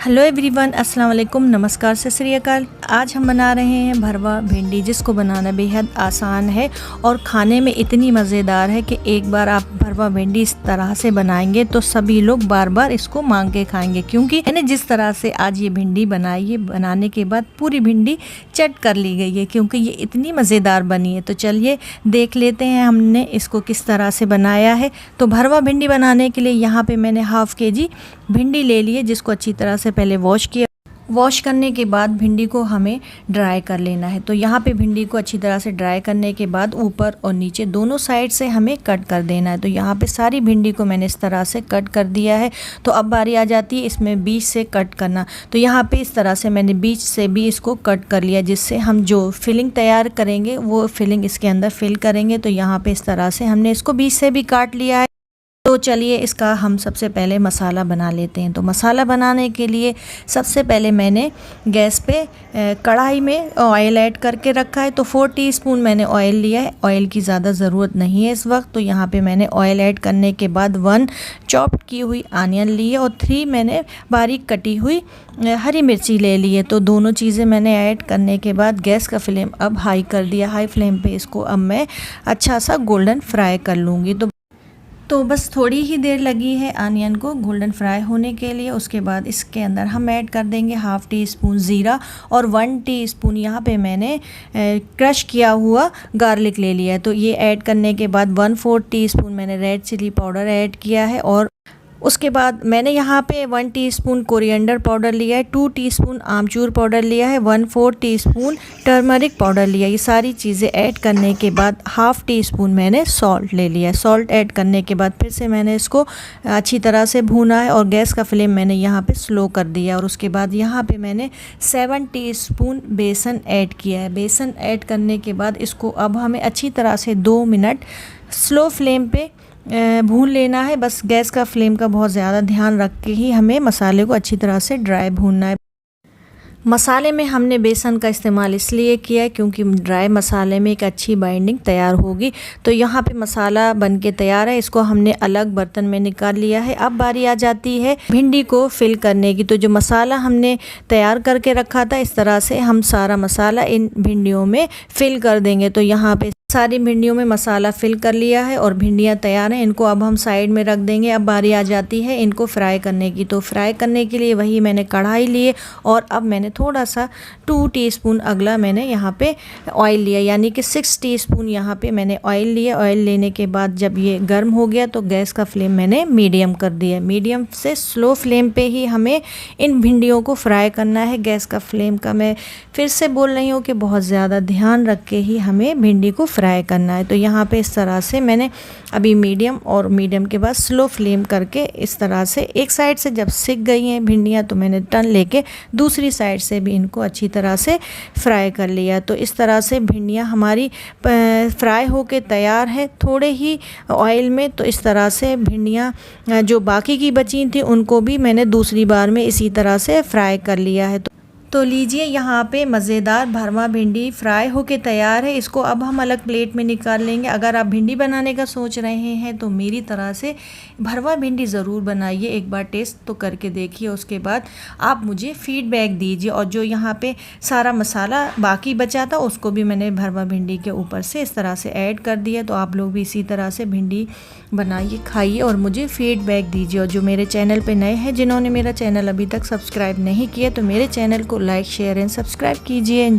Hello everyone, अस्सलाम वालेकुम, नमस्कार, सत श्री अकाल। आज हम बना रहे हैं भरवा भिंडी, जिसको बनाना बेहद आसान है और खाने में इतनी मज़ेदार है कि एक बार आप भरवा भिंडी इस तरह से बनाएंगे तो सभी लोग बार बार इसको मांग के खाएंगे। क्योंकि मैंने जिस तरह से आज ये भिंडी बनाई है, बनाने के बाद पूरी भिंडी चट कर ली गई है क्योंकि ये इतनी मज़ेदार बनी है। तो चलिए देख लेते हैं हमने इसको किस तरह से बनाया है। तो भरवा भिंडी बनाने के लिए यहाँ पे मैंने हाफ़ kg भिंडी ले ली है, जिसको अच्छी तरह से पहले वॉश किया। वॉश करने के बाद भिंडी को हमें ड्राई कर लेना है। तो यहाँ पे भिंडी को अच्छी तरह से ड्राई करने के बाद ऊपर और नीचे दोनों साइड से हमें कट कर देना है। तो यहाँ पे सारी भिंडी को मैंने इस तरह से कट कर दिया है। तो अब बारी आ जाती है इसमें बीच से कट करना। तो यहाँ पे इस तरह से मैंने बीच से भी इसको कट कर लिया, जिससे हम जो फिलिंग तैयार करेंगे वो फिलिंग इसके अंदर फिल करेंगे। तो यहाँ पे इस तरह से हमने इसको बीच से भी काट लिया है। तो चलिए इसका हम सबसे पहले मसाला बना लेते हैं। तो मसाला बनाने के लिए सबसे पहले मैंने गैस पे कढ़ाई में ऑयल ऐड करके रखा है। तो 4 टीस्पून मैंने ऑयल लिया है। ऑयल की ज़्यादा ज़रूरत नहीं है इस वक्त। तो यहाँ पे मैंने ऑयल ऐड करने के बाद 1 चॉप्ड की हुई आनियन ली है और 3 मैंने बारीक कटी हुई हरी मिर्ची ले ली है। तो दोनों चीज़ें मैंने ऐड करने के बाद गैस का फ्लेम अब हाई कर दिया। हाई फ्लेम पे इसको अब मैं अच्छा सा गोल्डन फ्राई कर लूँगी। तो बस थोड़ी ही देर लगी है आनियन को गोल्डन फ्राई होने के लिए। उसके बाद इसके अंदर हम ऐड कर देंगे हाफ़ टीस्पून ज़ीरा और 1 टीस्पून यहाँ पे मैंने क्रश किया हुआ गार्लिक ले लिया है। तो ये ऐड करने के बाद 1/4 टीस्पून मैंने रेड चिली पाउडर ऐड किया है और उसके बाद मैंने यहाँ पे 1 टीस्पून कोरिएंडर पाउडर लिया है, 2 टीस्पून आमचूर पाउडर लिया है, 1/4 टीस्पून टर्मरिक पाउडर लिया है। ये सारी चीज़ें ऐड करने के बाद हाफ़ टीस्पून मैंने सॉल्ट ले लिया है। सॉल्ट ऐड करने के बाद फिर से मैंने इसको अच्छी तरह से भूना है और गैस का फ्लेम मैंने यहाँ पे स्लो कर दिया। और उसके बाद यहाँ पे मैंने 7 टीस्पून बेसन ऐड किया है। बेसन ऐड करने के बाद इसको अब हमें अच्छी तरह से 2 मिनट स्लो फ्लेम पे भून लेना है। बस गैस का फ्लेम का बहुत ज़्यादा ध्यान रख के ही हमें मसाले को अच्छी तरह से ड्राई भूनना है। मसाले में हमने बेसन का इस्तेमाल इसलिए किया है क्योंकि ड्राई मसाले में एक अच्छी बाइंडिंग तैयार होगी। तो यहाँ पे मसाला बनके तैयार है। इसको हमने अलग बर्तन में निकाल लिया है। अब बारी आ जाती है भिंडी को फिल करने की। तो जो मसाला हमने तैयार करके रखा था, इस तरह से हम सारा मसाला इन भिंडियों में फिल कर देंगे। तो यहाँ पे सारी भिंडियों में मसाला फिल कर लिया है और भिंडियाँ तैयार हैं। इनको अब हम साइड में रख देंगे। अब बारी आ जाती है इनको फ्राई करने की। तो फ्राई करने के लिए वही मैंने कढ़ाई लिए और अब मैंने थोड़ा सा 2 टीस्पून अगला मैंने यहाँ पे ऑयल लिया, यानी कि 6 टीस्पून यहाँ पे मैंने ऑयल लिया। ऑयल लेने के बाद जब ये गर्म हो गया तो गैस का फ्लेम मैंने मीडियम कर दिया। मीडियम से स्लो फ्लेम पे ही हमें इन भिंडियों को फ्राई करना है। गैस का फ्लेम का मैं फिर से बोल रही हूँ कि बहुत ज़्यादा ध्यान रख के ही हमें भिंडी को फ्राई करना है। तो यहाँ पे इस तरह से मैंने अभी मीडियम और मीडियम के बाद स्लो फ्लेम करके इस तरह से एक साइड से जब सिक गई हैं भिंडियाँ तो मैंने टर्न लेके दूसरी साइड से भी इनको अच्छी तरह से फ्राई कर लिया। तो इस तरह से भिंडियाँ हमारी फ्राई होके तैयार है थोड़े ही ऑयल में। तो इस तरह से भिंडियाँ जो बाकी की बची थी उनको भी मैंने दूसरी बार में इसी तरह से फ्राई कर लिया है। तो लीजिए यहाँ पे मज़ेदार भरवा भिंडी फ्राई होके तैयार है। इसको अब हम अलग प्लेट में निकाल लेंगे। अगर आप भिंडी बनाने का सोच रहे हैं तो मेरी तरह से भरवा भिंडी ज़रूर बनाइए, एक बार टेस्ट तो करके देखिए। उसके बाद आप मुझे फ़ीडबैक दीजिए। और जो यहाँ पे सारा मसाला बाकी बचा था उसको भी मैंने भरवा भिंडी के ऊपर से इस तरह से ऐड कर दिया। तो आप लोग भी इसी तरह से भिंडी बनाइए, खाइए और मुझे फ़ीडबैक दीजिए। और जो मेरे चैनल पर नए हैं, जिन्होंने मेरा चैनल अभी तक सब्सक्राइब नहीं किया, तो मेरे चैनल को लाइक, शेयर एंड सब्सक्राइब कीजिए।